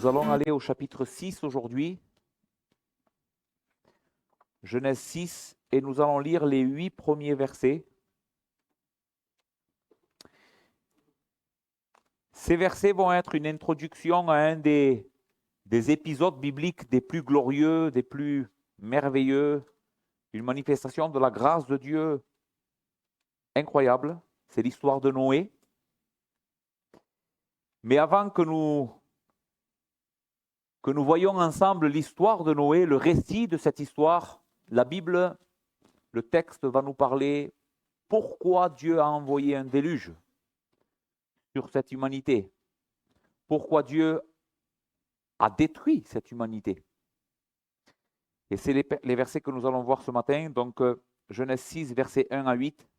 Nous allons aller au chapitre 6 aujourd'hui, Genèse 6, et nous allons lire les 8 premiers versets. Ces versets vont être une introduction à un des épisodes bibliques des plus glorieux, des plus merveilleux, une manifestation de la grâce de Dieu incroyable. C'est l'histoire de Noé. Mais avant que nous voyions ensemble l'histoire de Noé, le récit de cette histoire, la Bible, le texte va nous parler pourquoi Dieu a envoyé un déluge sur cette humanité. Pourquoi Dieu a détruit cette humanité. Et c'est les versets que nous allons voir ce matin. Donc, Genèse 6, versets 1 à 8.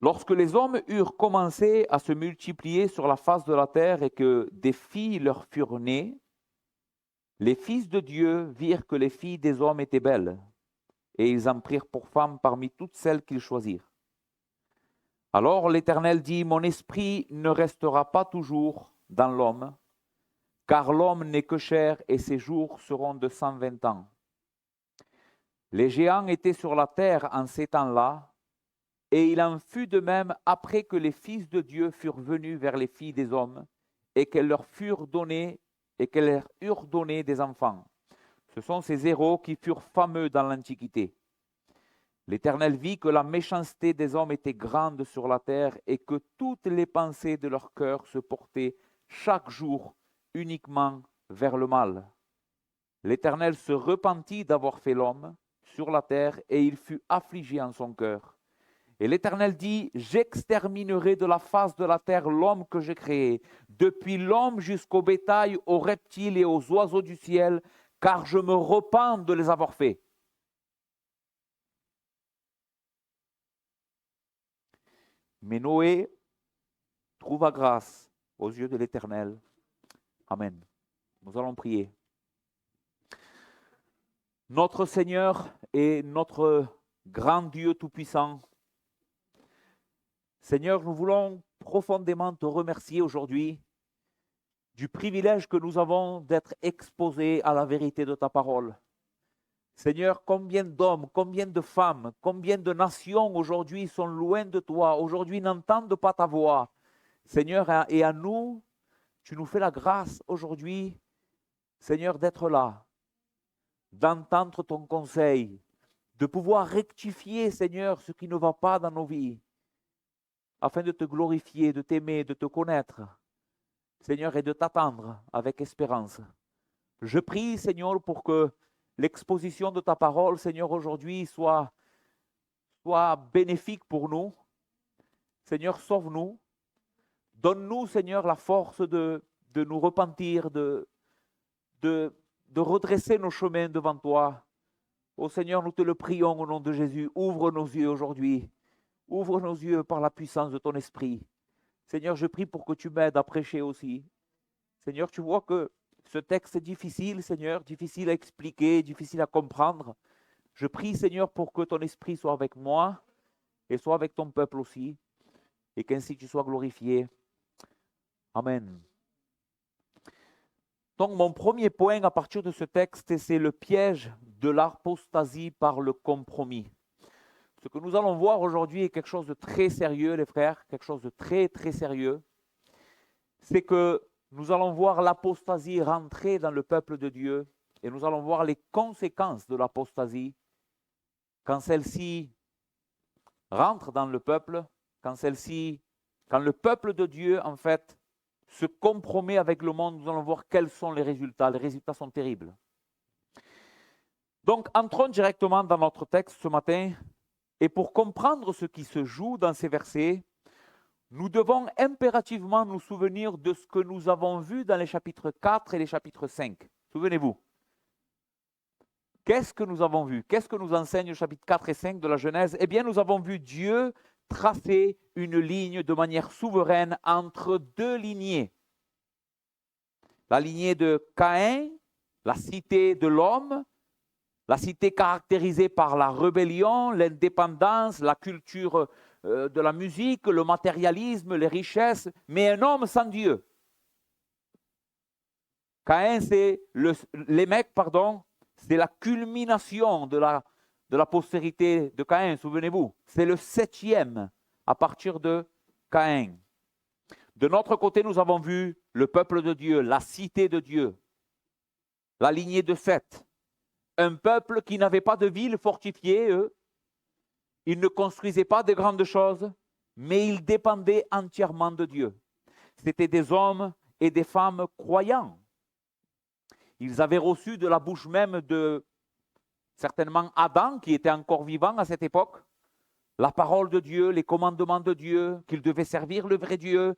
Lorsque les hommes eurent commencé à se multiplier sur la face de la terre et que des filles leur furent nées, les fils de Dieu virent que les filles des hommes étaient belles, et ils en prirent pour femmes parmi toutes celles qu'ils choisirent. Alors l'Éternel dit, « Mon esprit ne restera pas toujours dans l'homme, car l'homme n'est que chair et ses jours seront de 120 ans. » Les géants étaient sur la terre en ces temps-là, et il en fut de même après que les fils de Dieu furent venus vers les filles des hommes, et qu'elles leur eurent donné des enfants. Ce sont ces héros qui furent fameux dans l'Antiquité. L'Éternel vit que la méchanceté des hommes était grande sur la terre et que toutes les pensées de leur cœur se portaient chaque jour uniquement vers le mal. L'Éternel se repentit d'avoir fait l'homme sur la terre et il fut affligé en son cœur. Et l'Éternel dit, « J'exterminerai de la face de la terre l'homme que j'ai créé, depuis l'homme jusqu'au bétail, aux reptiles et aux oiseaux du ciel, car je me repens de les avoir faits. » Mais Noé trouva grâce aux yeux de l'Éternel. Amen. Nous allons prier. Notre Seigneur et notre grand Dieu Tout-Puissant, Seigneur, nous voulons profondément te remercier aujourd'hui du privilège que nous avons d'être exposés à la vérité de ta parole. Seigneur, combien d'hommes, combien de femmes, combien de nations aujourd'hui sont loin de toi, aujourd'hui n'entendent pas ta voix. Seigneur, et à nous, tu nous fais la grâce aujourd'hui, Seigneur, d'être là, d'entendre ton conseil, de pouvoir rectifier, Seigneur, ce qui ne va pas dans nos vies, afin de te glorifier, de t'aimer, de te connaître, Seigneur, et de t'attendre avec espérance. Je prie, Seigneur, pour que l'exposition de ta parole, Seigneur, aujourd'hui soit bénéfique pour nous. Seigneur, sauve-nous. Donne-nous, Seigneur, la force de nous repentir, de redresser nos chemins devant toi. Ô Seigneur, nous te le prions au nom de Jésus. Ouvre nos yeux aujourd'hui. Ouvre nos yeux par la puissance de ton esprit. Seigneur, je prie pour que tu m'aides à prêcher aussi. Seigneur, tu vois que ce texte est difficile, Seigneur, difficile à expliquer, difficile à comprendre. Je prie, Seigneur, pour que ton esprit soit avec moi et soit avec ton peuple aussi, et qu'ainsi tu sois glorifié. Amen. Donc, mon premier point à partir de ce texte, c'est le piège de l'apostasie par le compromis. Ce que nous allons voir aujourd'hui est quelque chose de très sérieux, les frères, quelque chose de très, très sérieux. C'est que nous allons voir l'apostasie rentrer dans le peuple de Dieu et nous allons voir les conséquences de l'apostasie quand celle-ci rentre dans le peuple, quand le peuple de Dieu, en fait, se compromet avec le monde. Nous allons voir quels sont les résultats. Les résultats sont terribles. Donc, entrons directement dans notre texte ce matin. Et pour comprendre ce qui se joue dans ces versets, nous devons impérativement nous souvenir de ce que nous avons vu dans les chapitres 4 et les chapitres 5. Souvenez-vous. Qu'est-ce que nous avons vu? Qu'est-ce que nous enseignent les chapitres 4 et 5 de la Genèse? Eh bien, nous avons vu Dieu tracer une ligne de manière souveraine entre deux lignées. La lignée de Caïn, la cité de l'homme, la cité caractérisée par la rébellion, l'indépendance, la culture de la musique, le matérialisme, les richesses, mais un homme sans Dieu. Caïn, Lémec, c'est la culmination de la postérité de Caïn, souvenez-vous. C'est le 7e à partir de Caïn. De notre côté, nous avons vu le peuple de Dieu, la cité de Dieu, la lignée de Seth. Un peuple qui n'avait pas de ville fortifiée, eux. Ils ne construisaient pas de grandes choses, mais ils dépendaient entièrement de Dieu. C'était des hommes et des femmes croyants. Ils avaient reçu de la bouche même de, certainement, Adam, qui était encore vivant à cette époque, la parole de Dieu, les commandements de Dieu, qu'ils devaient servir le vrai Dieu.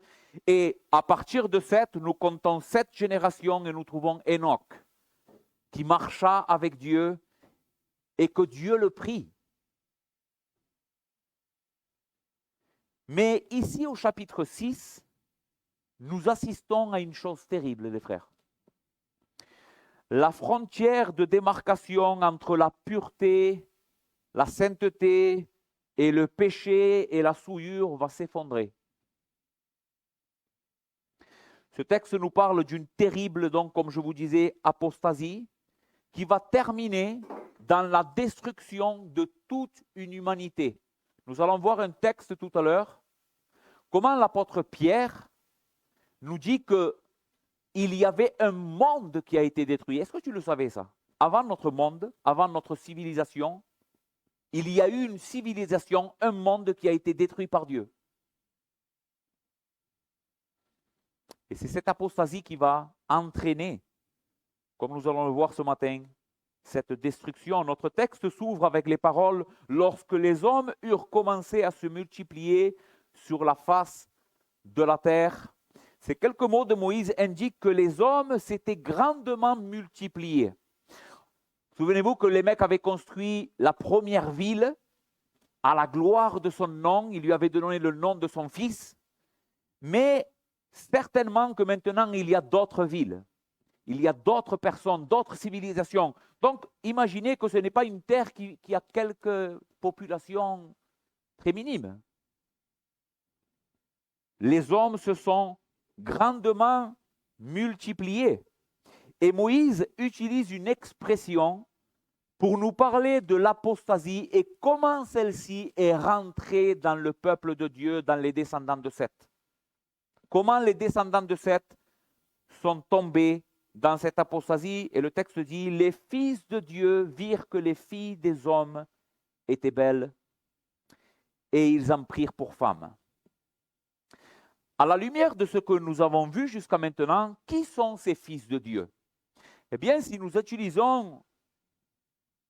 Et à partir de Seth, nous comptons 7 générations et nous trouvons Enoch, qui marcha avec Dieu et que Dieu le prit. Mais ici, au chapitre 6, nous assistons à une chose terrible, les frères. La frontière de démarcation entre la pureté, la sainteté et le péché et la souillure va s'effondrer. Ce texte nous parle d'une terrible, donc, comme je vous disais, apostasie, qui va terminer dans la destruction de toute une humanité. Nous allons voir un texte tout à l'heure, comment l'apôtre Pierre nous dit qu'il y avait un monde qui a été détruit. Est-ce que tu le savais ça? Avant notre monde, avant notre civilisation, il y a eu une civilisation, un monde qui a été détruit par Dieu. Et c'est cette apostasie qui va entraîner, comme nous allons le voir ce matin, cette destruction. Notre texte s'ouvre avec les paroles « Lorsque les hommes eurent commencé à se multiplier sur la face de la terre », ces quelques mots de Moïse indiquent que les hommes s'étaient grandement multipliés. Souvenez-vous que Lémec avait construit la première ville à la gloire de son nom. Il lui avait donné le nom de son fils. Mais certainement que maintenant, il y a d'autres villes. Il y a d'autres personnes, d'autres civilisations. Donc, imaginez que ce n'est pas une terre qui a quelques populations très minimes. Les hommes se sont grandement multipliés. Et Moïse utilise une expression pour nous parler de l'apostasie et comment celle-ci est rentrée dans le peuple de Dieu, dans les descendants de Seth. Comment les descendants de Seth sont tombés dans cette apostasie. Et le texte dit, les fils de Dieu virent que les filles des hommes étaient belles et ils en prirent pour femmes. À la lumière de ce que nous avons vu jusqu'à maintenant, qui sont ces fils de Dieu? Eh bien, si nous utilisons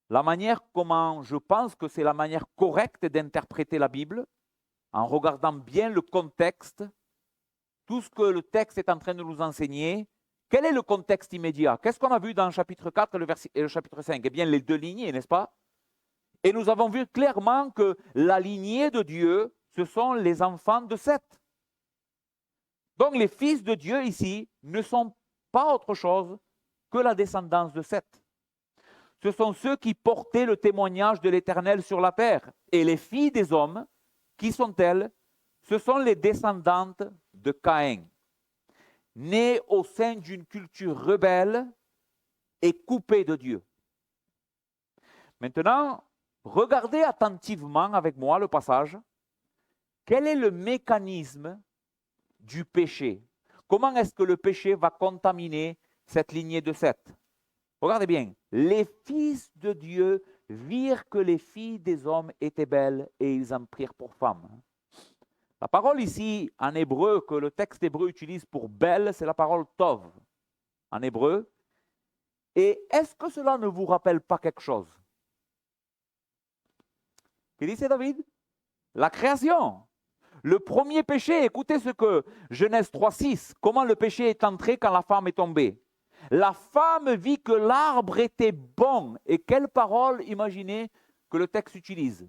la manière comment je pense que c'est la manière correcte d'interpréter la Bible, en regardant bien le contexte, tout ce que le texte est en train de nous enseigner, quel est le contexte immédiat? Qu'est-ce qu'on a vu dans le chapitre 4 et le chapitre 5? Eh bien, les 2 lignées, n'est-ce pas? Et nous avons vu clairement que la lignée de Dieu, ce sont les enfants de Seth. Donc, les fils de Dieu ici ne sont pas autre chose que la descendance de Seth. Ce sont ceux qui portaient le témoignage de l'Éternel sur la terre. Et les filles des hommes, qui sont-elles? Ce sont les descendantes de Caïn, nées au sein d'une culture rebelle et coupée de Dieu. Maintenant, regardez attentivement avec moi le passage. Quel est le mécanisme du péché? Comment est-ce que le péché va contaminer cette lignée de Seth? Regardez bien, les fils de Dieu virent que les filles des hommes étaient belles et ils en prirent pour femmes. La parole ici, en hébreu, que le texte hébreu utilise pour belle, c'est la parole tov, en hébreu. Et est-ce que cela ne vous rappelle pas quelque chose? Que dit David? La création. Le premier péché, écoutez ce que Genèse 3,6, comment le péché est entré quand la femme est tombée. La femme vit que l'arbre était bon. Et quelle parole, imaginez, que le texte utilise?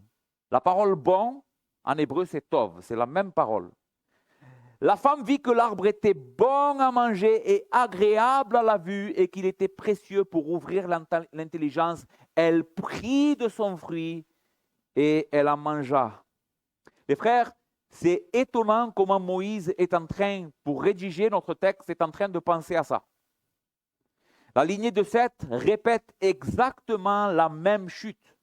La parole bon, en hébreu, c'est tov, c'est la même parole. La femme vit que l'arbre était bon à manger et agréable à la vue et qu'il était précieux pour ouvrir l'intelligence. Elle prit de son fruit et elle en mangea. Les frères, c'est étonnant comment Moïse est en train, pour rédiger notre texte, est en train de penser à ça. La lignée de Seth répète exactement la même chute.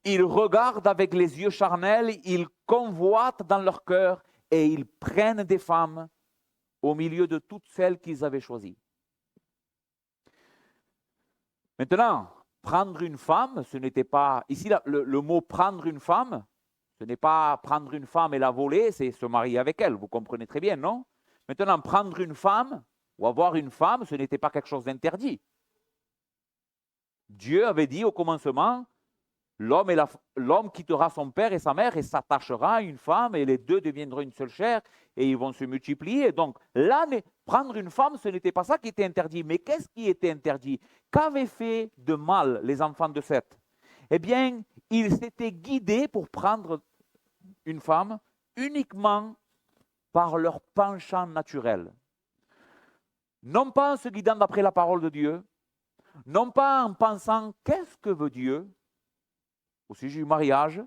Ils regardent avec les yeux charnels, ils convoitent dans leur cœur et ils prennent des femmes au milieu de toutes celles qu'ils avaient choisies. Maintenant, prendre une femme, ce n'était pas... Ici, le mot prendre une femme, ce n'est pas prendre une femme et la voler, c'est se marier avec elle. Vous comprenez très bien, non? Maintenant, prendre une femme ou avoir une femme, ce n'était pas quelque chose d'interdit. Dieu avait dit au commencement, l'homme quittera son père et sa mère et s'attachera à une femme et les deux deviendront une seule chair et ils vont se multiplier. Donc là, prendre une femme, ce n'était pas ça qui était interdit. Mais qu'est-ce qui était interdit? Qu'avaient fait de mal les enfants de Seth? Eh bien, ils s'étaient guidés pour prendre une femme uniquement par leur penchant naturel. Non pas en se guidant d'après la parole de Dieu, non pas en pensant qu'est-ce que veut Dieu au sujet du mariage,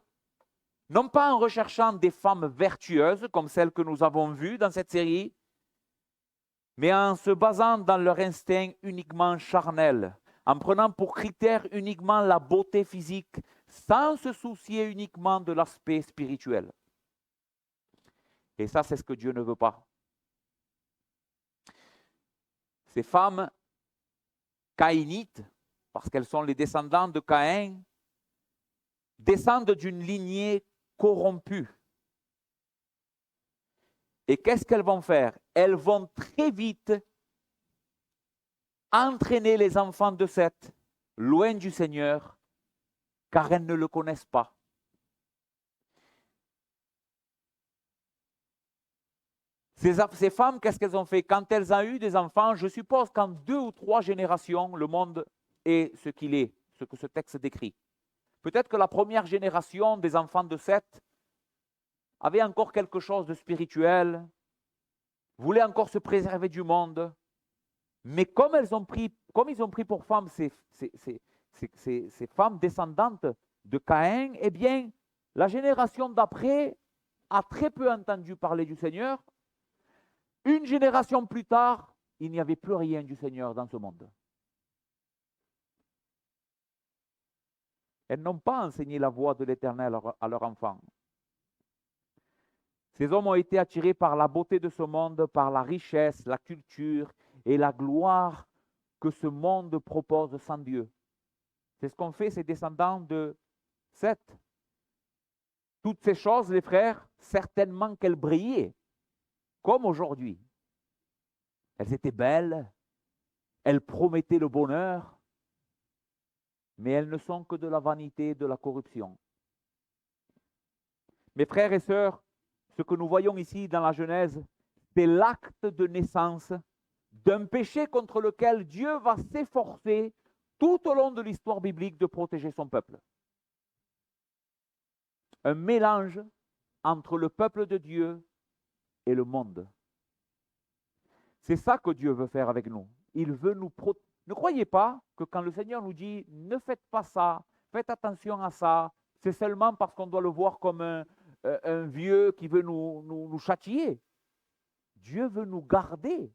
non pas en recherchant des femmes vertueuses comme celles que nous avons vues dans cette série, mais en se basant dans leur instinct uniquement charnel, en prenant pour critère uniquement la beauté physique, sans se soucier uniquement de l'aspect spirituel. Et ça, c'est ce que Dieu ne veut pas. Ces femmes caïnites, parce qu'elles sont les descendants de Caïn, descendent d'une lignée corrompue. Et qu'est-ce qu'elles vont faire? Elles vont très vite entraîner les enfants de Seth loin du Seigneur, car elles ne le connaissent pas. Ces femmes, qu'est-ce qu'elles ont fait? Quand elles ont eu des enfants, je suppose qu'en 2 ou 3 générations, le monde est ce qu'il est, ce que ce texte décrit. Peut-être que la première génération des enfants de Seth avait encore quelque chose de spirituel, voulait encore se préserver du monde, mais comme ils ont pris pour femmes ces femmes descendantes de Caïn, eh bien, la génération d'après a très peu entendu parler du Seigneur. Une génération plus tard, il n'y avait plus rien du Seigneur dans ce monde. Elles n'ont pas enseigné la voie de l'Éternel à leurs enfants. Ces hommes ont été attirés par la beauté de ce monde, par la richesse, la culture et la gloire que ce monde propose sans Dieu. C'est ce qu'ont fait ces descendants de Seth. Toutes ces choses, les frères, certainement qu'elles brillaient, comme aujourd'hui. Elles étaient belles, elles promettaient le bonheur, mais elles ne sont que de la vanité, de la corruption. Mes frères et sœurs, ce que nous voyons ici dans la Genèse, c'est l'acte de naissance d'un péché contre lequel Dieu va s'efforcer tout au long de l'histoire biblique de protéger son peuple. Un mélange entre le peuple de Dieu et le monde. C'est ça que Dieu veut faire avec nous. Il veut nous protéger. Ne croyez pas que quand le Seigneur nous dit « ne faites pas ça, faites attention à ça », c'est seulement parce qu'on doit le voir comme un vieux qui veut nous châtier. Dieu veut nous garder.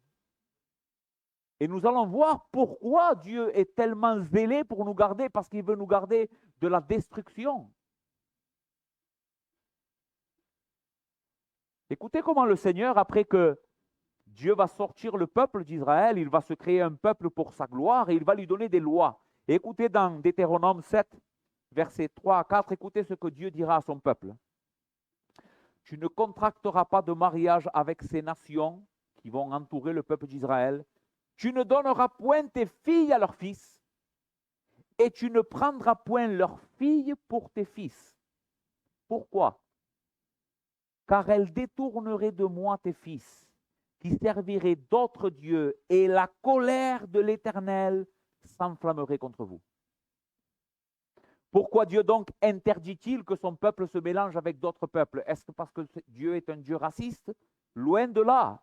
Et nous allons voir pourquoi Dieu est tellement zélé pour nous garder, parce qu'il veut nous garder de la destruction. Écoutez comment le Seigneur, après que Dieu va sortir le peuple d'Israël, il va se créer un peuple pour sa gloire et il va lui donner des lois. Et écoutez dans Deutéronome 7, versets 3 à 4, écoutez ce que Dieu dira à son peuple. Tu ne contracteras pas de mariage avec ces nations qui vont entourer le peuple d'Israël. Tu ne donneras point tes filles à leurs fils et tu ne prendras point leurs filles pour tes fils. Pourquoi? Car elles détourneraient de moi tes fils, qui serviraient d'autres dieux, et la colère de l'Éternel s'enflammerait contre vous. Pourquoi Dieu donc interdit-il que son peuple se mélange avec d'autres peuples? Est-ce que parce que Dieu est un Dieu raciste? Loin de là.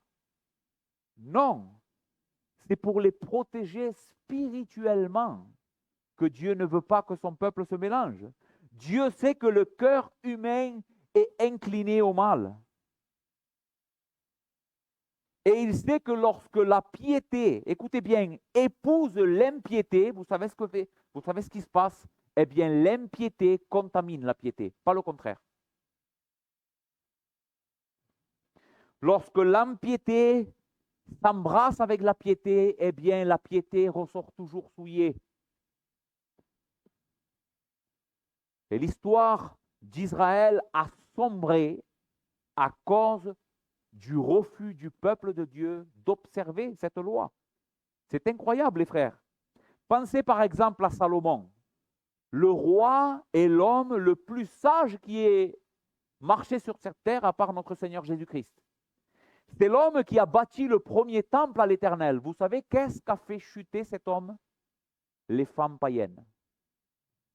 Non. C'est pour les protéger spirituellement que Dieu ne veut pas que son peuple se mélange. Dieu sait que le cœur humain est incliné au mal. Et il sait que lorsque la piété, écoutez bien, épouse l'impiété, vous savez ce qui se passe? Eh bien, l'impiété contamine la piété, pas le contraire. Lorsque l'impiété s'embrasse avec la piété, eh bien, la piété ressort toujours souillée. Et l'histoire d'Israël a sombré à cause du refus du peuple de Dieu d'observer cette loi. C'est incroyable, les frères. Pensez par exemple à Salomon, le roi et l'homme le plus sage qui ait marché sur cette terre à part notre Seigneur Jésus-Christ. C'est l'homme qui a bâti le premier temple à l'Éternel. Vous savez qu'est-ce qu'a fait chuter cet homme? Les femmes païennes.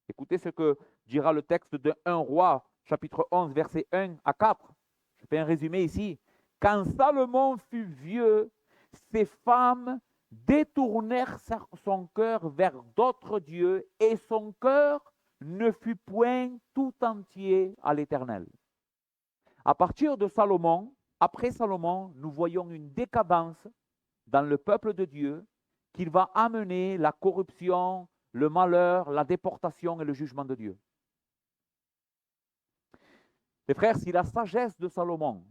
Écoutez ce que dira le texte de 1 Roi, chapitre 11, versets 1 à 4. Je fais un résumé ici. Quand Salomon fut vieux, ses femmes détournèrent son cœur vers d'autres dieux et son cœur ne fut point tout entier à l'Éternel. À partir de Salomon, après Salomon, nous voyons une décadence dans le peuple de Dieu qui va amener la corruption, le malheur, la déportation et le jugement de Dieu. Les frères, si la sagesse de Salomon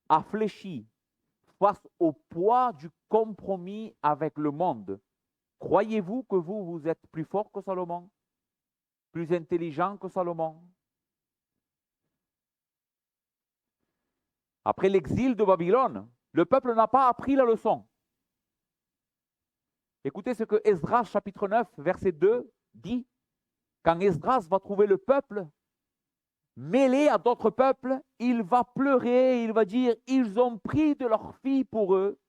a fléchi face au poids du compromis avec le monde, croyez-vous que vous êtes plus fort que Salomon? Plus intelligent que Salomon? Après l'exil de Babylone, le peuple n'a pas appris la leçon. Écoutez ce que Esdras, chapitre 9, verset 2, dit. Quand Esdras va trouver le peuple mêlé à d'autres peuples, il va pleurer, il va dire, ils ont pris de leurs filles pour eux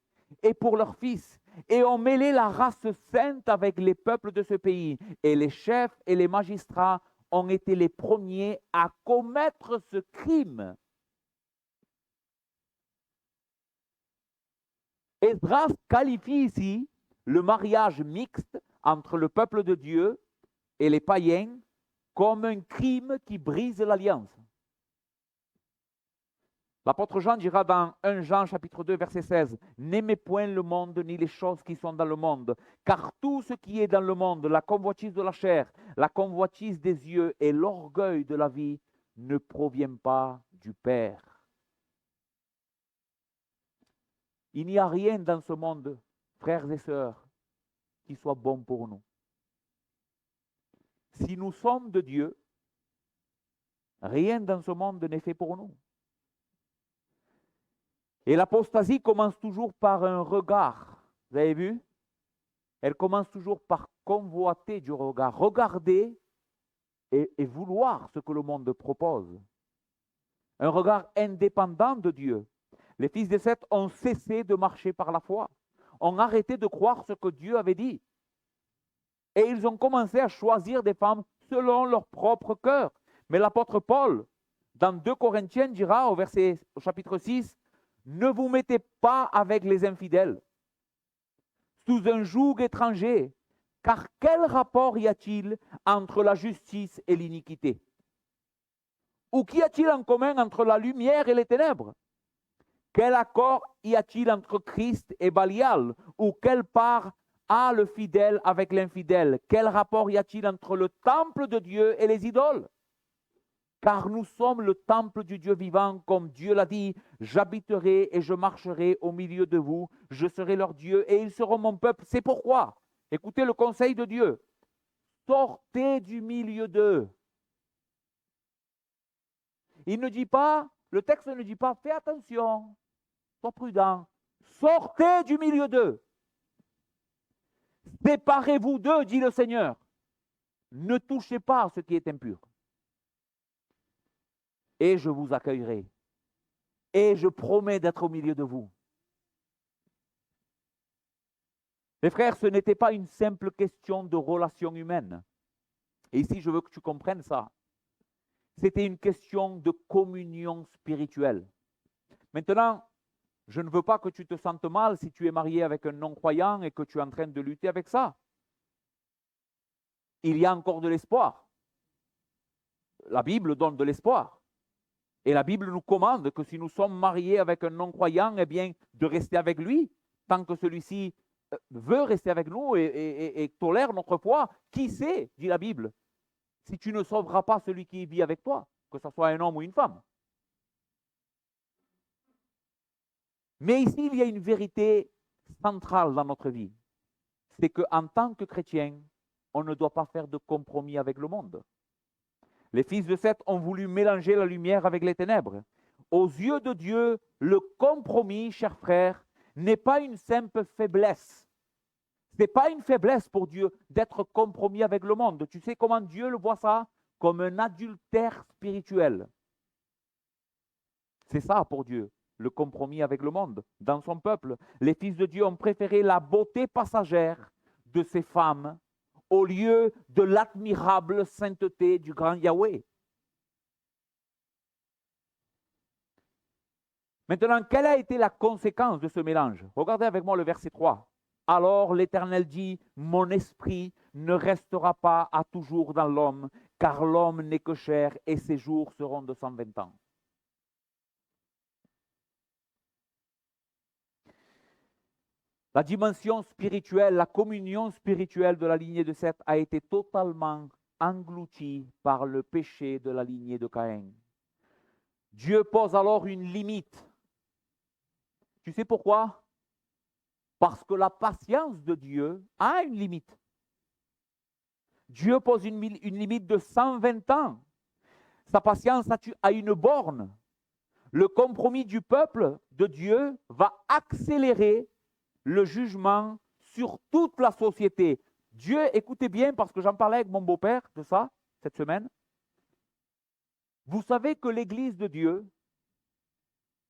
et pour leurs fils, et ont mêlé la race sainte avec les peuples de ce pays. Et les chefs et les magistrats ont été les premiers à commettre ce crime. Esdras qualifie ici le mariage mixte entre le peuple de Dieu et les païens comme un crime qui brise l'alliance. L'apôtre Jean dira dans 1 Jean chapitre 2 verset 16, « N'aimez point le monde ni les choses qui sont dans le monde, car tout ce qui est dans le monde, la convoitise de la chair, la convoitise des yeux et l'orgueil de la vie, ne provient pas du Père. » Il n'y a rien dans ce monde, frères et sœurs, qui soit bon pour nous. Si nous sommes de Dieu, rien dans ce monde n'est fait pour nous. Et l'apostasie commence toujours par un regard. Vous avez vu? Elle commence toujours par convoiter du regard. Regarder et vouloir ce que le monde propose. Un regard indépendant de Dieu. Les fils de Seth ont cessé de marcher par la foi. Ont arrêté de croire ce que Dieu avait dit. Et ils ont commencé à choisir des femmes selon leur propre cœur. Mais l'apôtre Paul, dans 2 Corinthiens, dira au chapitre 6, « Ne vous mettez pas avec les infidèles, sous un joug étranger, car quel rapport y a-t-il entre la justice et l'iniquité? Ou qu'y a-t-il en commun entre la lumière et les ténèbres? Quel accord y a-t-il entre Christ et Balial? Ou quelle part a le fidèle avec l'infidèle? Quel rapport y a-t-il entre le temple de Dieu et les idoles? Car nous sommes le temple du Dieu vivant, comme Dieu l'a dit, j'habiterai et je marcherai au milieu de vous, je serai leur Dieu et ils seront mon peuple. C'est pourquoi, écoutez le conseil de Dieu, sortez du milieu d'eux. Il ne dit pas, le texte ne dit pas, fais attention, sois prudent, sortez du milieu d'eux. Séparez-vous d'eux, dit le Seigneur. Ne touchez pas à ce qui est impur. Et je vous accueillerai. Et je promets d'être au milieu de vous. Mes frères, ce n'était pas une simple question de relation humaine. Et ici, je veux que tu comprennes ça. C'était une question de communion spirituelle. Maintenant, je ne veux pas que tu te sentes mal si tu es marié avec un non-croyant et que tu es en train de lutter avec ça. Il y a encore de l'espoir. La Bible donne de l'espoir. Et la Bible nous commande que si nous sommes mariés avec un non-croyant, eh bien, de rester avec lui, tant que celui-ci veut rester avec nous et tolère notre foi. Qui sait, dit la Bible, si tu ne sauveras pas celui qui vit avec toi, que ce soit un homme ou une femme. Mais ici, il y a une vérité centrale dans notre vie. C'est qu'en tant que chrétien, on ne doit pas faire de compromis avec le monde. Les fils de Seth ont voulu mélanger la lumière avec les ténèbres. Aux yeux de Dieu, le compromis, chers frères, n'est pas une simple faiblesse. Ce n'est pas une faiblesse pour Dieu d'être compromis avec le monde. Tu sais comment Dieu le voit ça? Comme un adultère spirituel. C'est ça pour Dieu, le compromis avec le monde. Dans son peuple, les fils de Dieu ont préféré la beauté passagère de ces femmes au lieu de l'admirable sainteté du grand Yahweh. Maintenant, quelle a été la conséquence de ce mélange? Regardez avec moi le verset 3. Alors l'Éternel dit, mon esprit ne restera pas à toujours dans l'homme, car l'homme n'est que chair et ses jours seront de 120 ans. La dimension spirituelle, la communion spirituelle de la lignée de Seth a été totalement engloutie par le péché de la lignée de Caïn. Dieu pose alors une limite. Tu sais pourquoi? Parce que la patience de Dieu a une limite. Dieu pose une limite de 120 ans. Sa patience a une borne. Le compromis du peuple de Dieu va accélérer le jugement sur toute la société. Dieu, écoutez bien, parce que j'en parlais avec mon beau-père de ça cette semaine. Vous savez que l'Église de Dieu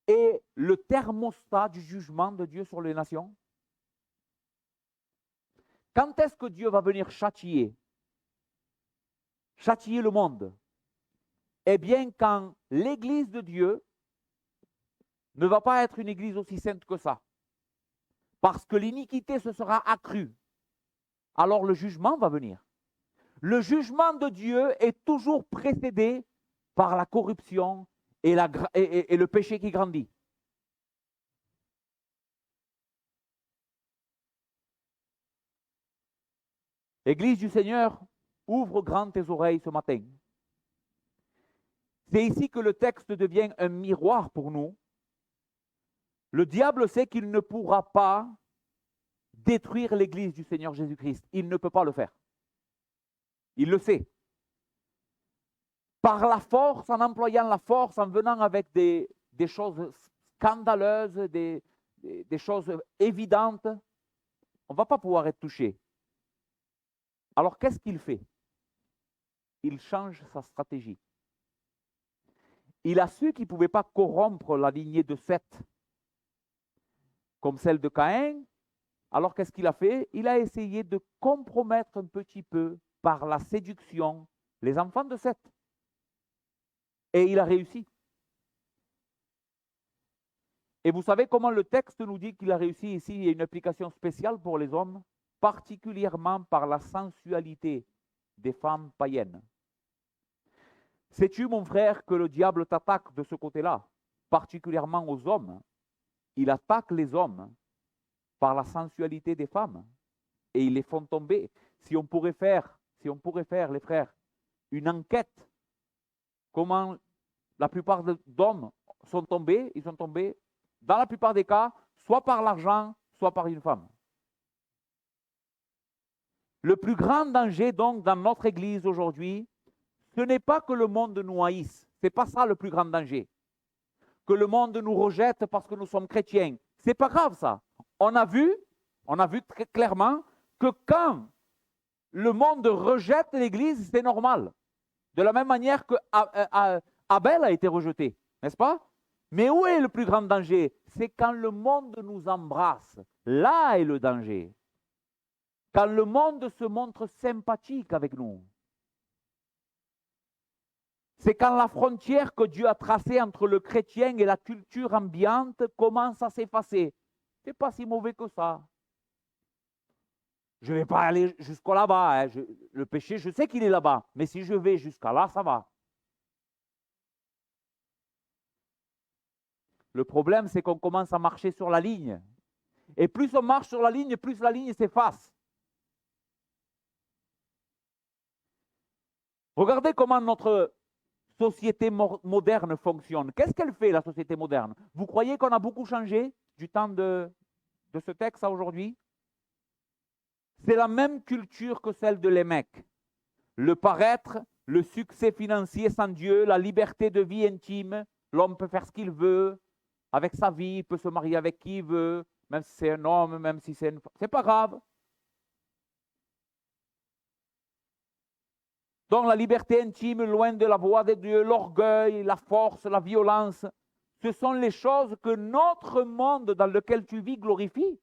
est le thermostat du jugement de Dieu sur les nations. Quand est-ce que Dieu va venir châtier le monde? Eh bien, quand l'Église de Dieu ne va pas être une Église aussi sainte que ça, parce que l'iniquité se sera accrue, alors le jugement va venir. Le jugement de Dieu est toujours précédé par la corruption et le péché qui grandit. Église du Seigneur, ouvre grand tes oreilles ce matin. C'est ici que le texte devient un miroir pour nous. Le diable sait qu'il ne pourra pas détruire l'Église du Seigneur Jésus-Christ. Il ne peut pas le faire. Il le sait. Par la force, en employant la force, en venant avec des choses scandaleuses, des choses évidentes, on ne va pas pouvoir être touché. Alors qu'est-ce qu'il fait? Il change sa stratégie. Il a su qu'il ne pouvait pas corrompre la lignée de Seth comme celle de Caïn. Alors qu'est-ce qu'il a fait? Il a essayé de compromettre un petit peu par la séduction les enfants de Seth. Et il a réussi. Et vous savez comment le texte nous dit qu'il a réussi ici? Il y a une application spéciale pour les hommes, particulièrement par la sensualité des femmes païennes. Sais-tu, mon frère, que le diable t'attaque de ce côté-là, particulièrement aux hommes? Il attaque les hommes par la sensualité des femmes et ils les font tomber. Si on pourrait faire, les frères, une enquête, comment la plupart d'hommes sont tombés, ils sont tombés, dans la plupart des cas, soit par l'argent, soit par une femme. Le plus grand danger, donc, dans notre Église aujourd'hui, ce n'est pas que le monde nous haïsse. Ce n'est pas ça le plus grand danger. Que le monde nous rejette parce que nous sommes chrétiens. Ce n'est pas grave ça. On a vu très clairement que quand le monde rejette l'Église, c'est normal. De la même manière que Abel a été rejeté, n'est-ce pas? Mais où est le plus grand danger? C'est quand le monde nous embrasse. Là est le danger. Quand le monde se montre sympathique avec nous. C'est quand la frontière que Dieu a tracée entre le chrétien et la culture ambiante commence à s'effacer. C'est pas si mauvais que ça. Je ne vais pas aller jusqu'à là-bas. Hein. Le péché, je sais qu'il est là-bas. Mais si je vais jusqu'à là, ça va. Le problème, c'est qu'on commence à marcher sur la ligne. Et plus on marche sur la ligne, plus la ligne s'efface. Regardez comment notre société moderne fonctionne. Qu'est-ce qu'elle fait, la société moderne? Vous croyez qu'on a beaucoup changé du temps de ce texte à aujourd'hui? C'est la même culture que celle de l'émec. Le paraître, le succès financier sans Dieu, la liberté de vie intime. L'homme peut faire ce qu'il veut avec sa vie, il peut se marier avec qui il veut, même si c'est un homme, même si c'est une femme. C'est pas grave. Donc la liberté intime, loin de la voix de Dieu, l'orgueil, la force, la violence, ce sont les choses que notre monde dans lequel tu vis glorifie.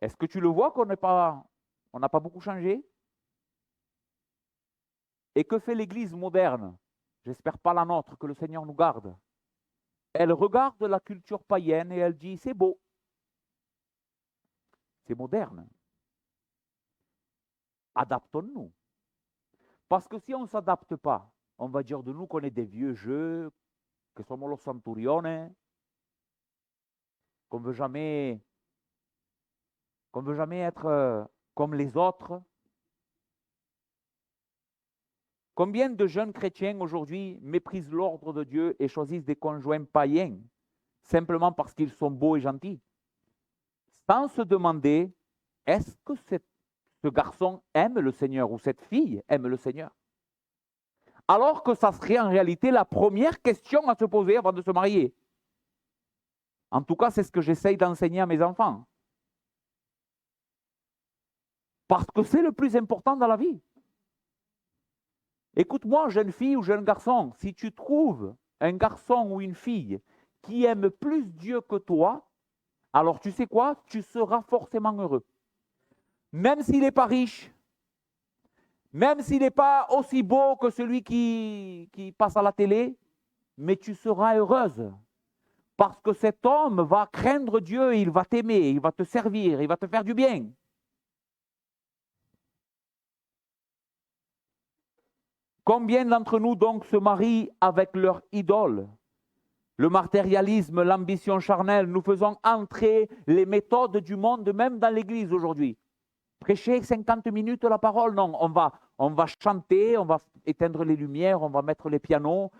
Est-ce que tu le vois qu'on n'a pas beaucoup changé? Et que fait l'Église moderne? J'espère pas la nôtre, que le Seigneur nous garde. Elle regarde la culture païenne et elle dit, c'est beau. C'est moderne. Adaptons-nous. Parce que si on ne s'adapte pas, on va dire de nous qu'on est des vieux jeux, que somos los centuriones, qu'on ne veut jamais être comme les autres. Combien de jeunes chrétiens aujourd'hui méprisent l'ordre de Dieu et choisissent des conjoints païens simplement parce qu'ils sont beaux et gentils, sans se demander, est-ce que ce garçon aime le Seigneur ou cette fille aime le Seigneur? Alors que ça serait en réalité la première question à se poser avant de se marier. En tout cas, c'est ce que j'essaye d'enseigner à mes enfants. Parce que c'est le plus important dans la vie. Écoute-moi, jeune fille ou jeune garçon, si tu trouves un garçon ou une fille qui aime plus Dieu que toi, alors tu sais quoi? Tu seras forcément heureux. Même s'il n'est pas riche, même s'il n'est pas aussi beau que celui qui passe à la télé, mais tu seras heureuse. Parce que cet homme va craindre Dieu, il va t'aimer, il va te servir, il va te faire du bien. Combien d'entre nous donc se marient avec leur idole? Le matérialisme, l'ambition charnelle, nous faisons entrer les méthodes du monde même dans l'église aujourd'hui. Prêcher 50 minutes la parole, non, on va chanter, on va éteindre les lumières, on va mettre les pianos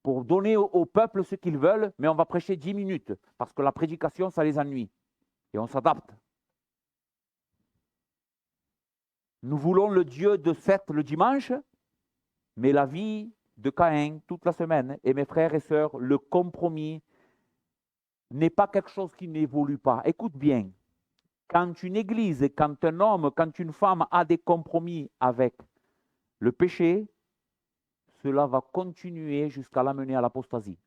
pour donner au peuple ce qu'ils veulent, mais on va prêcher 10 minutes parce que la prédication, ça les ennuie. Et on s'adapte. Nous voulons le Dieu de Seth le dimanche, mais la vie de Caïn toute la semaine. Et mes frères et sœurs, le compromis n'est pas quelque chose qui n'évolue pas. Écoute bien, quand une église, quand un homme, quand une femme a des compromis avec le péché, cela va continuer jusqu'à l'amener à l'apostasie.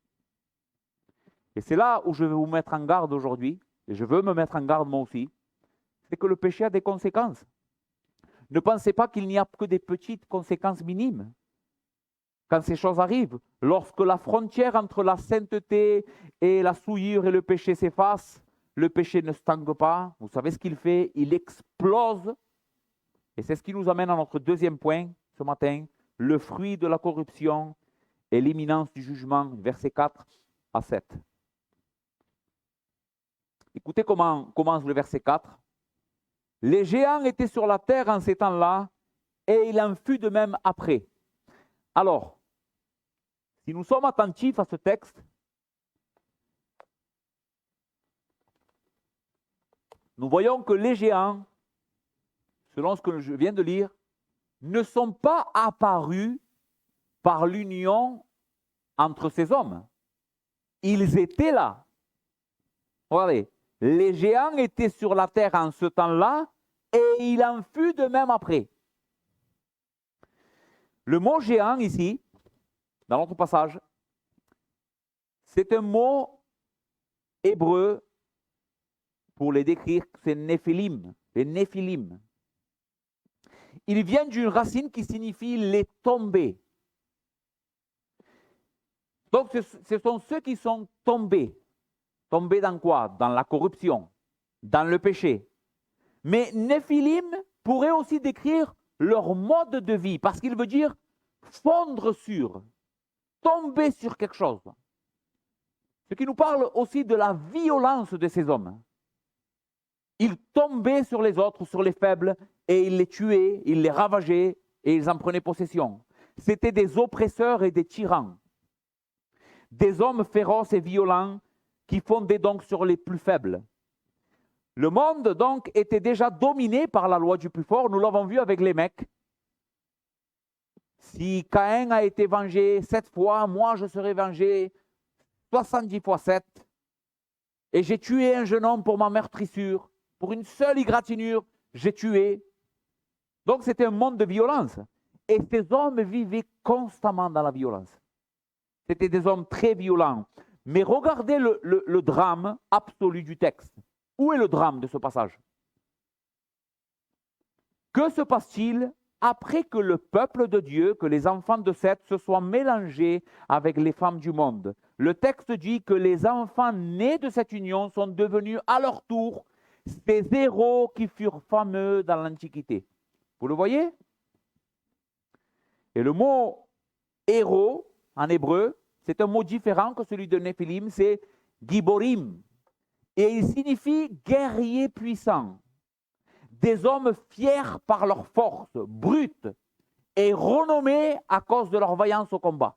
Et c'est là où je vais vous mettre en garde aujourd'hui, et je veux me mettre en garde moi aussi, c'est que le péché a des conséquences. Ne pensez pas qu'il n'y a que des petites conséquences minimes. Quand ces choses arrivent, lorsque la frontière entre la sainteté et la souillure et le péché s'efface, le péché ne stagne pas. Vous savez ce qu'il fait? Il explose. Et c'est ce qui nous amène à notre deuxième point ce matin, le fruit de la corruption et l'imminence du jugement, versets 4 à 7. Écoutez comment commence le verset 4. Les géants étaient sur la terre en ces temps-là, et il en fut de même après. Alors, si nous sommes attentifs à ce texte, nous voyons que les géants, selon ce que je viens de lire, ne sont pas apparus par l'union entre ces hommes. Ils étaient là. Regardez, les géants étaient sur la terre en ce temps-là, et il en fut de même après. Le mot géant ici, dans notre passage, c'est un mot hébreu pour les décrire, c'est Néphilim, les Néphilim. Il vient d'une racine qui signifie les tombés. Donc ce sont ceux qui sont tombés. Tombés dans quoi? Dans la corruption, dans le péché. Mais Néphilim pourrait aussi décrire leur mode de vie, parce qu'il veut dire fondre sur, tomber sur quelque chose. Ce qui nous parle aussi de la violence de ces hommes. Ils tombaient sur les autres, sur les faibles, et ils les tuaient, ils les ravageaient, et ils en prenaient possession. C'étaient des oppresseurs et des tyrans. Des hommes féroces et violents qui fondaient donc sur les plus faibles. Le monde, donc, était déjà dominé par la loi du plus fort. Nous l'avons vu avec les mecs. Si Caïn a été vengé 7 fois, moi je serai vengé 70 fois 7. Et j'ai tué un jeune homme pour ma meurtrissure. Pour une seule égratignure, j'ai tué. Donc c'était un monde de violence. Et ces hommes vivaient constamment dans la violence. C'était des hommes très violents. Mais regardez le drame absolu du texte. Où est le drame de ce passage? Que se passe-t-il après que le peuple de Dieu, que les enfants de Seth se soient mélangés avec les femmes du monde? Le texte dit que les enfants nés de cette union sont devenus à leur tour ces héros qui furent fameux dans l'Antiquité. Vous le voyez? Et le mot héros en hébreu, c'est un mot différent que celui de Néphilim, c'est giborim. Et il signifie guerrier puissant. Des hommes fiers par leur force, brutes, et renommés à cause de leur vaillance au combat.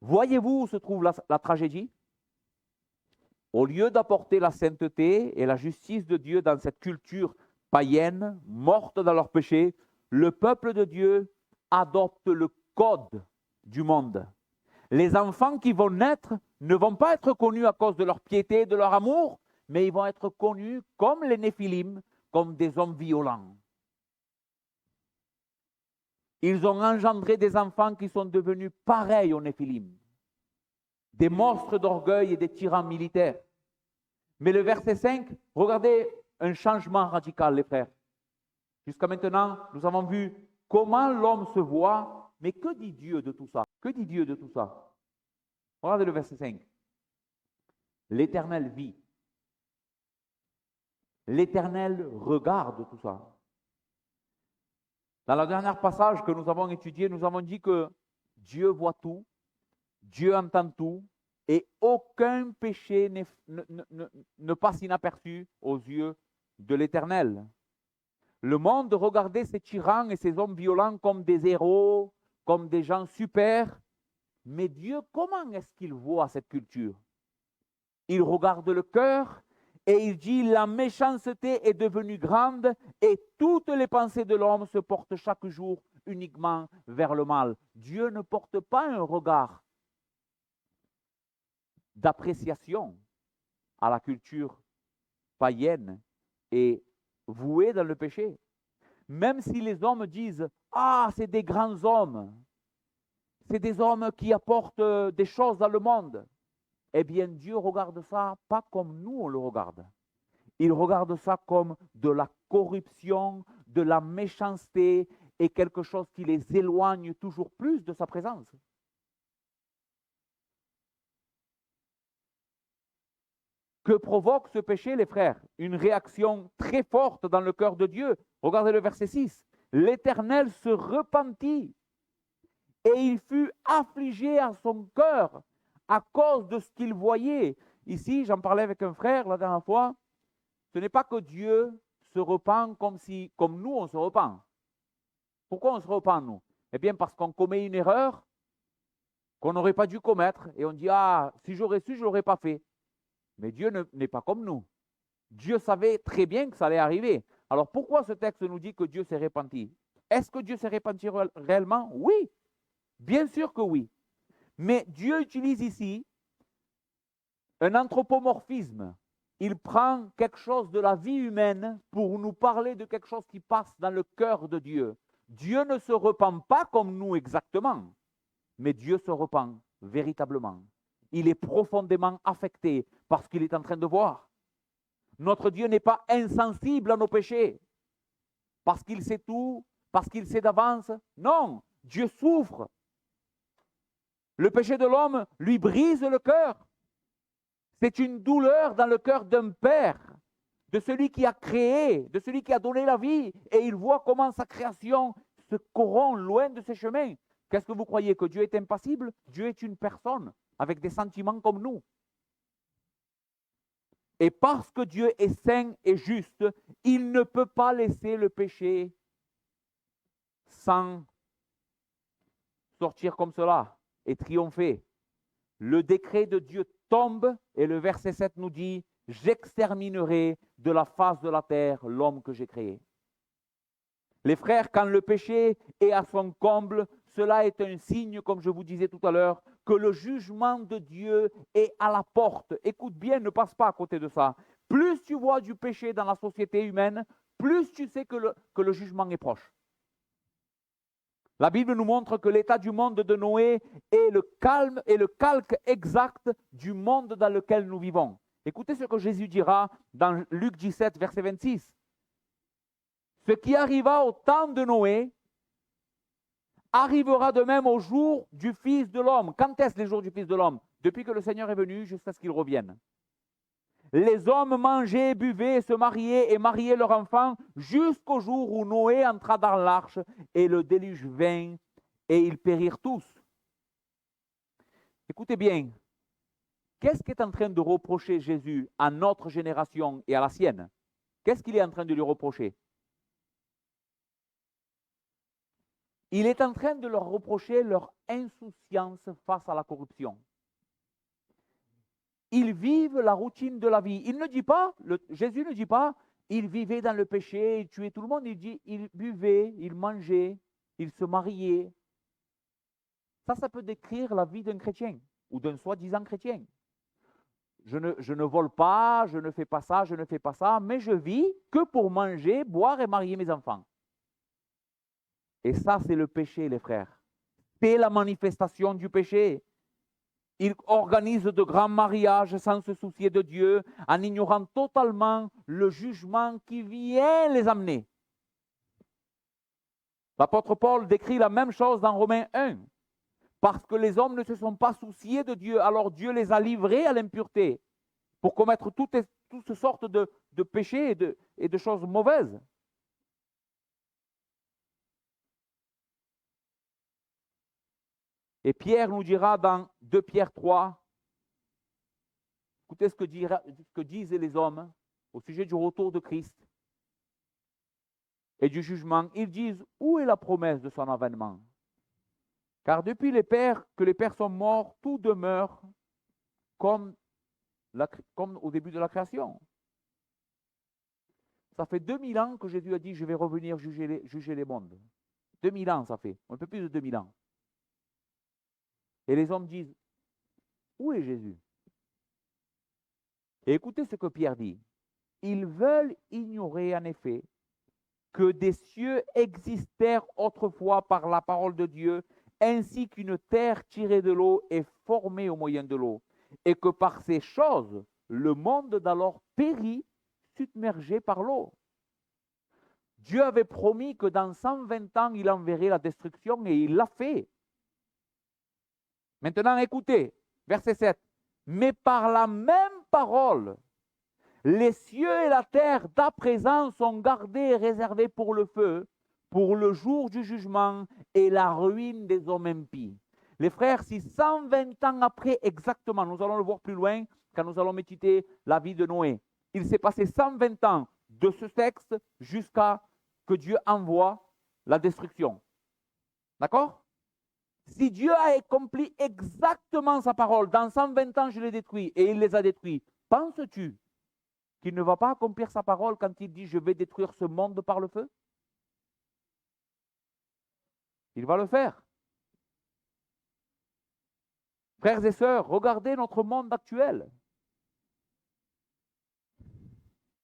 Voyez-vous où se trouve la tragédie? Au lieu d'apporter la sainteté et la justice de Dieu dans cette culture païenne, morte dans leur péché, le peuple de Dieu adopte le code du monde. Les enfants qui vont naître ne vont pas être connus à cause de leur piété, de leur amour, mais ils vont être connus comme les Néphilim, comme des hommes violents. Ils ont engendré des enfants qui sont devenus pareils aux Néphilim, des monstres d'orgueil et des tyrans militaires. Mais le verset 5, regardez un changement radical, les frères. Jusqu'à maintenant, nous avons vu comment l'homme se voit, mais que dit Dieu de tout ça? Que dit Dieu de tout ça? Regardez le verset 5. L'Éternel vit. L'Éternel regarde tout ça. Dans le dernier passage que nous avons étudié, nous avons dit que Dieu voit tout, Dieu entend tout, et aucun péché ne passe inaperçu aux yeux de l'Éternel. Le monde regardait ces tyrans et ces hommes violents comme des héros, comme des gens super. Mais Dieu, comment est-ce qu'il voit cette culture? Il regarde le cœur et il dit, la méchanceté est devenue grande et toutes les pensées de l'homme se portent chaque jour uniquement vers le mal. Dieu ne porte pas un regard d'appréciation à la culture païenne et vouée dans le péché. Même si les hommes disent, ah, c'est des grands hommes, c'est des hommes qui apportent des choses dans le monde, eh bien Dieu regarde ça pas comme nous on le regarde. Il regarde ça comme de la corruption, de la méchanceté et quelque chose qui les éloigne toujours plus de sa présence. Que provoque ce péché, les frères? Une réaction très forte dans le cœur de Dieu. Regardez le verset 6. L'Éternel se repentit et il fut affligé à son cœur à cause de ce qu'il voyait. Ici, j'en parlais avec un frère la dernière fois. Ce n'est pas que Dieu se repent comme nous on se repent. Pourquoi on se repent, nous? Eh bien, parce qu'on commet une erreur qu'on n'aurait pas dû commettre et on dit, ah, si j'aurais su, je ne l'aurais pas fait. Mais Dieu n'est pas comme nous. Dieu savait très bien que ça allait arriver. Alors pourquoi ce texte nous dit que Dieu s'est repenti? Est-ce que Dieu s'est repenti réellement? Oui, bien sûr que oui. Mais Dieu utilise ici un anthropomorphisme. Il prend quelque chose de la vie humaine pour nous parler de quelque chose qui passe dans le cœur de Dieu. Dieu ne se repent pas comme nous exactement, mais Dieu se repent véritablement. Il est profondément affecté parce qu'il est en train de voir. Notre Dieu n'est pas insensible à nos péchés parce qu'il sait tout, parce qu'il sait d'avance. Non, Dieu souffre. Le péché de l'homme lui brise le cœur. C'est une douleur dans le cœur d'un père de celui qui a créé, de celui qui a donné la vie, et il voit comment sa création se corrompt loin de ses chemins. Qu'est-ce que vous croyez? Que Dieu est impassible? Dieu est une personne avec des sentiments comme nous. Et parce que Dieu est saint et juste, il ne peut pas laisser le péché sans sortir comme cela et triompher. Le décret de Dieu tombe et le verset 7 nous dit « J'exterminerai de la face de la terre l'homme que j'ai créé ». Les frères, quand le péché est à son comble, cela est un signe, comme je vous disais tout à l'heure, que le jugement de Dieu est à la porte. Écoute bien, ne passe pas à côté de ça. Plus tu vois du péché dans la société humaine, plus tu sais que le jugement est proche. La Bible nous montre que l'état du monde de Noé est le calme et le calque exact du monde dans lequel nous vivons. Écoutez ce que Jésus dira dans Luc 17, verset 26. Ce qui arriva au temps de Noé arrivera de même au jour du Fils de l'homme. Quand est-ce les jours du Fils de l'homme? Depuis que le Seigneur est venu jusqu'à ce qu'il revienne. Les hommes mangeaient, buvaient, se mariaient et mariaient leurs enfants jusqu'au jour où Noé entra dans l'arche et le déluge vint et ils périrent tous. Écoutez bien, qu'est-ce qu'est en train de reprocher Jésus à notre génération et à la sienne? Qu'est-ce qu'il est en train de lui reprocher? Il est en train de leur reprocher leur insouciance face à la corruption. Ils vivent la routine de la vie. Il ne dit pas, Jésus ne dit pas, ils vivaient dans le péché, ils tuaient tout le monde. Il dit, ils buvaient, ils mangeaient, ils se mariaient. Ça peut décrire la vie d'un chrétien ou d'un soi-disant chrétien. Je ne vole pas, je ne fais pas ça, je ne fais pas ça, mais je vis que pour manger, boire et marier mes enfants. Et ça, c'est le péché, les frères. C'est la manifestation du péché. Ils organisent de grands mariages sans se soucier de Dieu, en ignorant totalement le jugement qui vient les amener. L'apôtre Paul décrit la même chose dans Romains 1. Parce que les hommes ne se sont pas souciés de Dieu, alors Dieu les a livrés à l'impureté pour commettre toutes sortes de péchés et de choses mauvaises. Et Pierre nous dira dans 2 Pierre 3, écoutez ce que disent les hommes au sujet du retour de Christ et du jugement. Ils disent, où est la promesse de son avènement? Car depuis que les pères sont morts, tout demeure comme au début de la création. Ça fait 2000 ans que Jésus a dit, je vais revenir juger les mondes. 2000 ans ça fait, un peu plus de 2000 ans. Et les hommes disent, où est Jésus? Et écoutez ce que Pierre dit. Ils veulent ignorer en effet que des cieux existèrent autrefois par la parole de Dieu, ainsi qu'une terre tirée de l'eau est formée au moyen de l'eau, et que par ces choses, le monde d'alors périt, submergé par l'eau. Dieu avait promis que dans 120 ans, il enverrait la destruction, et il l'a fait. Maintenant, écoutez, verset 7. Mais par la même parole, les cieux et la terre d'à présent sont gardés et réservés pour le feu, pour le jour du jugement et la ruine des hommes impies. Les frères, si 120 ans après exactement, nous allons le voir plus loin quand nous allons méditer la vie de Noé, il s'est passé 120 ans de ce texte jusqu'à que Dieu envoie la destruction. D'accord? Si Dieu a accompli exactement sa parole, dans 120 ans je les détruis, et il les a détruits, penses-tu qu'il ne va pas accomplir sa parole quand il dit je vais détruire ce monde par le feu? Il va le faire. Frères et sœurs, regardez notre monde actuel.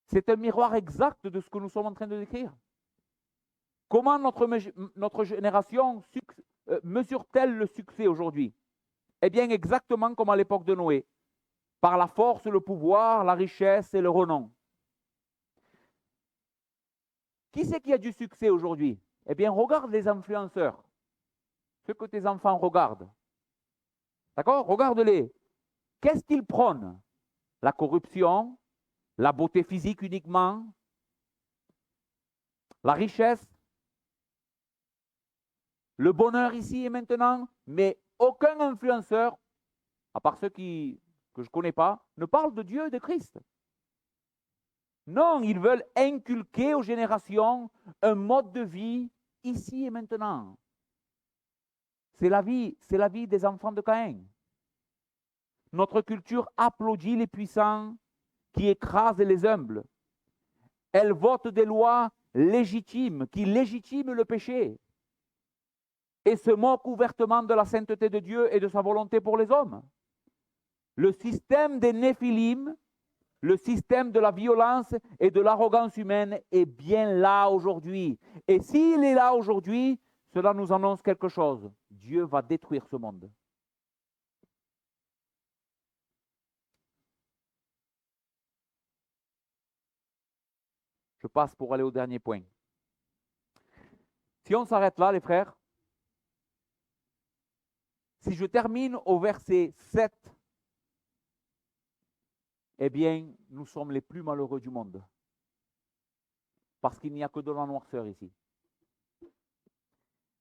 C'est un miroir exact de ce que nous sommes en train de décrire. Comment notre génération mesure-t-elle le succès aujourd'hui? Eh bien, exactement comme à l'époque de Noé, par la force, le pouvoir, la richesse et le renom. Qui c'est qui a du succès aujourd'hui? Eh bien, regarde les influenceurs, ceux que tes enfants regardent. D'accord? Regarde-les. Qu'est-ce qu'ils prônent? La corruption, la beauté physique uniquement, la richesse, le bonheur ici et maintenant, mais aucun influenceur, à part ceux que je ne connais pas, ne parle de Dieu et de Christ. Non, ils veulent inculquer aux générations un mode de vie ici et maintenant. C'est la vie des enfants de Caïn. Notre culture applaudit les puissants qui écrasent les humbles. Elle vote des lois légitimes qui légitiment le péché et se moque ouvertement de la sainteté de Dieu et de sa volonté pour les hommes. Le système des Néphilim, le système de la violence et de l'arrogance humaine est bien là aujourd'hui. Et s'il est là aujourd'hui, cela nous annonce quelque chose. Dieu va détruire ce monde. Je passe pour aller au dernier point. Si on s'arrête là, les frères, si je termine au verset 7, eh bien, nous sommes les plus malheureux du monde. Parce qu'il n'y a que de la noirceur ici.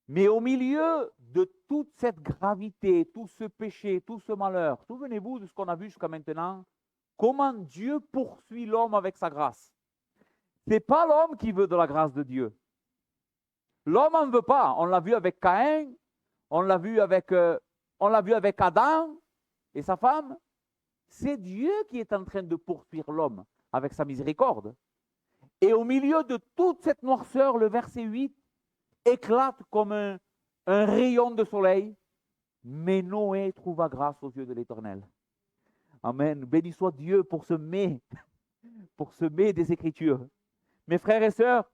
Mais au milieu de toute cette gravité, tout ce péché, tout ce malheur, souvenez-vous de ce qu'on a vu jusqu'à maintenant, comment Dieu poursuit l'homme avec sa grâce. Ce n'est pas l'homme qui veut de la grâce de Dieu. L'homme n'en veut pas. On l'a vu avec Caïn, on l'a vu avec Adam et sa femme. C'est Dieu qui est en train de poursuivre l'homme avec sa miséricorde. Et au milieu de toute cette noirceur, le verset 8 éclate comme un rayon de soleil. Mais Noé trouva grâce aux yeux de l'Éternel. Amen. Béni soit Dieu pour ce mais des Écritures. Mes frères et sœurs,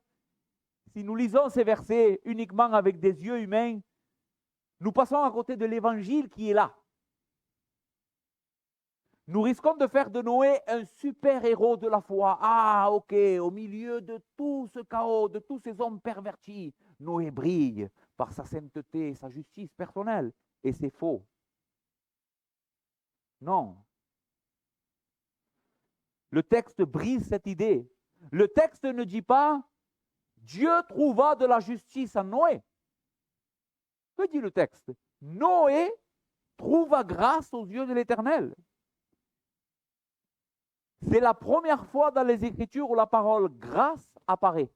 si nous lisons ces versets uniquement avec des yeux humains, nous passons à côté de l'Évangile qui est là. Nous risquons de faire de Noé un super-héros de la foi. Ah, ok, au milieu de tout ce chaos, de tous ces hommes pervertis, Noé brille par sa sainteté, sa justice personnelle. Et c'est faux. Non. Le texte brise cette idée. Le texte ne dit pas « Dieu trouva de la justice en Noé ». Que dit le texte? Noé trouva grâce aux yeux de l'Éternel. C'est la première fois dans les Écritures où la parole grâce apparaît.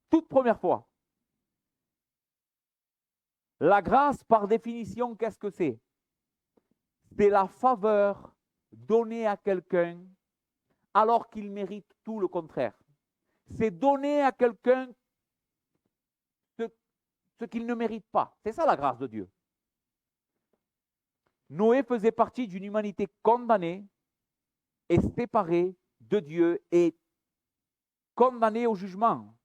Toute première fois. La grâce, par définition, qu'est-ce que c'est? C'est la faveur donnée à quelqu'un alors qu'il mérite tout le contraire. C'est donner à quelqu'un ce qu'il ne mérite pas. C'est ça la grâce de Dieu. Noé faisait partie d'une humanité condamnée et séparée de Dieu et condamnée au jugement.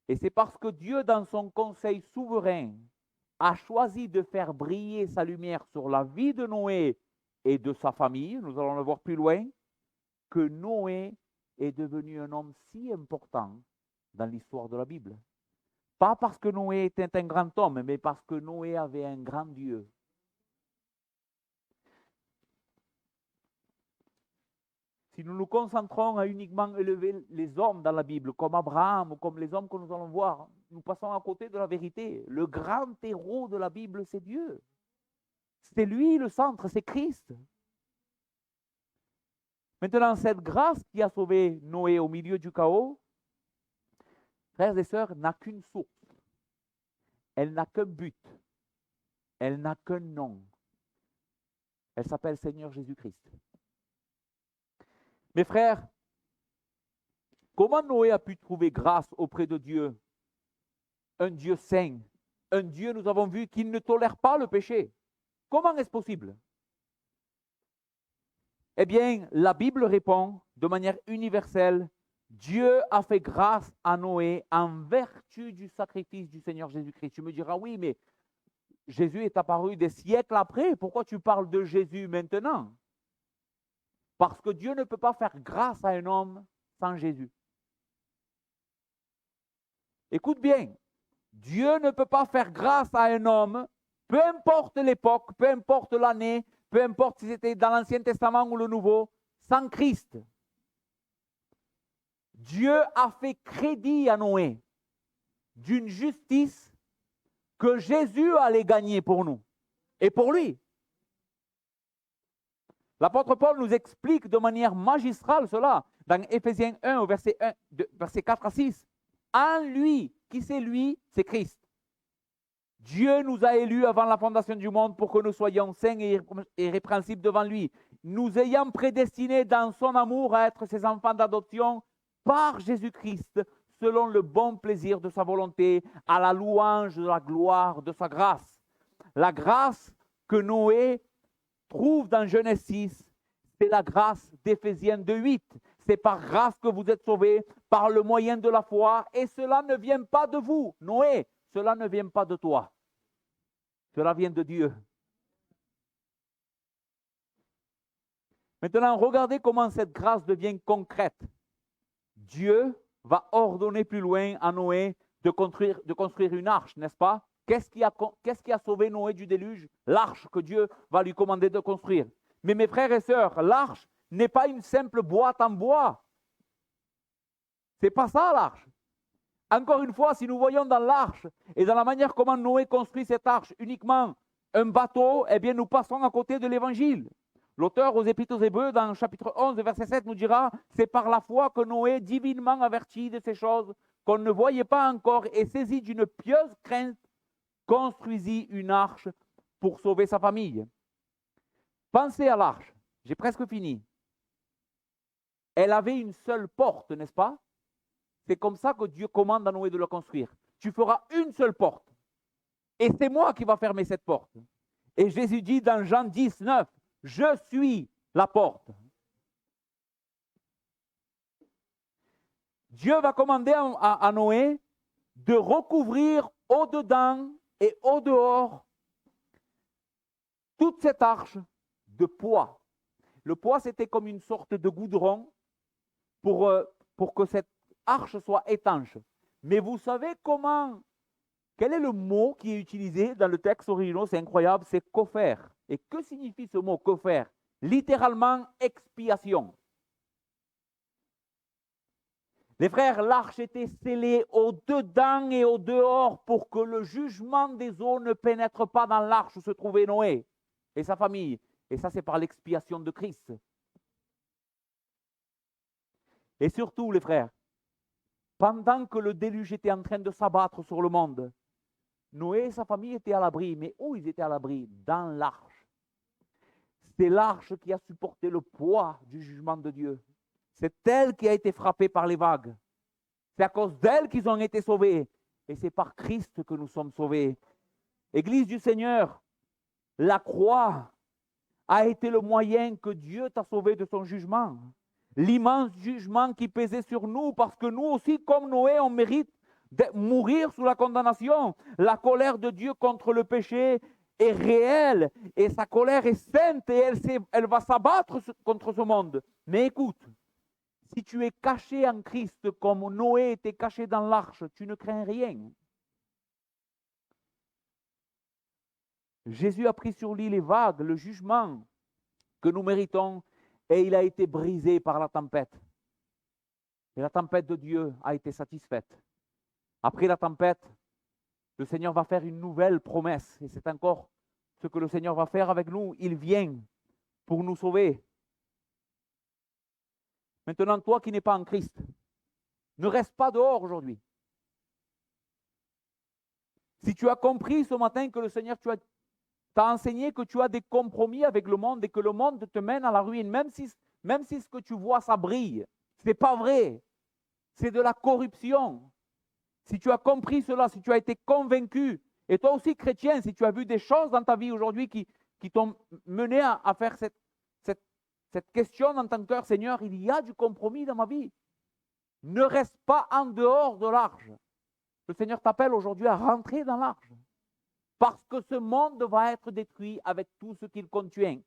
Et c'est parce que Dieu, dans son conseil souverain, a choisi de faire briller sa lumière sur la vie de Noé et de sa famille, nous allons le voir plus loin, que Noé est devenu un homme si important dans l'histoire de la Bible. Pas parce que Noé était un grand homme, mais parce que Noé avait un grand Dieu. Si nous nous concentrons à uniquement élever les hommes dans la Bible, comme Abraham ou comme les hommes que nous allons voir, nous passons à côté de la vérité. Le grand héros de la Bible, c'est Dieu. C'est lui le centre, c'est Christ. Maintenant, cette grâce qui a sauvé Noé au milieu du chaos, frères et sœurs, n'a qu'une source. Elle n'a qu'un but. Elle n'a qu'un nom. Elle s'appelle Seigneur Jésus-Christ. Mes frères, comment Noé a pu trouver grâce auprès de Dieu? Un Dieu saint, un Dieu, nous avons vu, qui ne tolère pas le péché. Comment est-ce possible? Eh bien, la Bible répond de manière universelle, Dieu a fait grâce à Noé en vertu du sacrifice du Seigneur Jésus-Christ. Tu me diras, oui, mais Jésus est apparu des siècles après. Pourquoi tu parles de Jésus maintenant? Parce que Dieu ne peut pas faire grâce à un homme sans Jésus. Écoute bien, Dieu ne peut pas faire grâce à un homme, peu importe l'époque, peu importe l'année, peu importe si c'était dans l'Ancien Testament ou le Nouveau, sans Christ. Dieu a fait crédit à Noé d'une justice que Jésus allait gagner pour nous et pour lui. L'apôtre Paul nous explique de manière magistrale cela dans Éphésiens 1 au verset 4 à 6. En lui, qui c'est lui? C'est Christ. Dieu nous a élus avant la fondation du monde pour que nous soyons saints et irrépréhensibles devant lui, nous ayant prédestinés dans son amour à être ses enfants d'adoption par Jésus-Christ, selon le bon plaisir de sa volonté, à la louange de la gloire de sa grâce. La grâce que Noé trouve dans Genèse 6, c'est la grâce d'Éphésiens 2:8. C'est par grâce que vous êtes sauvés, par le moyen de la foi, et cela ne vient pas de vous, Noé, cela ne vient pas de toi. Cela vient de Dieu. Maintenant, regardez comment cette grâce devient concrète. Dieu va ordonner plus loin à Noé de construire une arche, n'est-ce pas? Qu'est-ce qui a sauvé Noé du déluge? L'arche que Dieu va lui commander de construire. Mais mes frères et sœurs, l'arche n'est pas une simple boîte en bois. C'est pas ça l'arche. Encore une fois, si nous voyons dans l'arche et dans la manière comment Noé construit cette arche uniquement un bateau, eh bien nous passons à côté de l'évangile. L'auteur aux Épîtres aux Hébreux, dans le chapitre 11, verset 7, nous dira « C'est par la foi que Noé, divinement averti de ces choses qu'on ne voyait pas encore et saisi d'une pieuse crainte, construisit une arche pour sauver sa famille. » Pensez à l'arche. J'ai presque fini. Elle avait une seule porte, n'est-ce pas? C'est comme ça que Dieu commande à Noé de la construire. Tu feras une seule porte. Et c'est moi qui va fermer cette porte. Et Jésus dit dans Jean 10, 9, « Je suis la porte. » Dieu va commander à Noé de recouvrir au-dedans et au-dehors toute cette arche de poids. Le poids, c'était comme une sorte de goudron pour que cette arche soit étanche. Mais vous savez quel est le mot qui est utilisé dans le texte original? C'est incroyable, c'est kopher. Et que signifie ce mot kopher? Littéralement, expiation. Les frères, l'arche était scellée au-dedans et au-dehors pour que le jugement des eaux ne pénètre pas dans l'arche où se trouvait Noé et sa famille. Et ça, c'est par l'expiation de Christ. Et surtout, les frères, pendant que le déluge était en train de s'abattre sur le monde, Noé et sa famille étaient à l'abri. Mais où ils étaient à l'abri? Dans l'arche. C'est l'arche qui a supporté le poids du jugement de Dieu. C'est elle qui a été frappée par les vagues. C'est à cause d'elle qu'ils ont été sauvés. Et c'est par Christ que nous sommes sauvés. Église du Seigneur, la croix a été le moyen que Dieu t'a sauvé de son jugement. L'immense jugement qui pesait sur nous, parce que nous aussi, comme Noé, on mérite de mourir sous la condamnation. La colère de Dieu contre le péché est réelle et sa colère est sainte et elle va s'abattre contre ce monde. Mais écoute, si tu es caché en Christ comme Noé était caché dans l'arche, tu ne crains rien. Jésus a pris sur lui les vagues, le jugement que nous méritons, et il a été brisé par la tempête. Et la tempête de Dieu a été satisfaite. Après la tempête, le Seigneur va faire une nouvelle promesse. Et c'est encore ce que le Seigneur va faire avec nous. Il vient pour nous sauver. Maintenant, toi qui n'es pas en Christ, ne reste pas dehors aujourd'hui. Si tu as compris ce matin que le Seigneur t'a enseigné que tu as des compromis avec le monde et que le monde te mène à la ruine, même si ce que tu vois, ça brille, ce n'est pas vrai. C'est de la corruption. Si tu as compris cela, si tu as été convaincu, et toi aussi chrétien, si tu as vu des choses dans ta vie aujourd'hui qui t'ont mené à faire cette question dans ton cœur, Seigneur, il y a du compromis dans ma vie. Ne reste pas en dehors de l'arche. Le Seigneur t'appelle aujourd'hui à rentrer dans l'arche. Parce que ce monde va être détruit avec tout ce qu'il contient.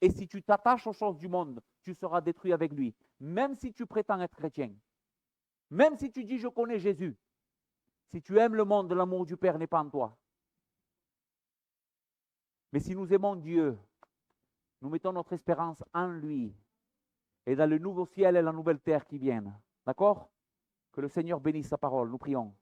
Et si tu t'attaches aux choses du monde, tu seras détruit avec lui. Même si tu prétends être chrétien. Même si tu dis je connais Jésus. Si tu aimes le monde, l'amour du Père n'est pas en toi. Mais si nous aimons Dieu, nous mettons notre espérance en lui. et dans le nouveau ciel et la nouvelle terre qui viennent. D'accord? Que le Seigneur bénisse sa parole. Nous prions.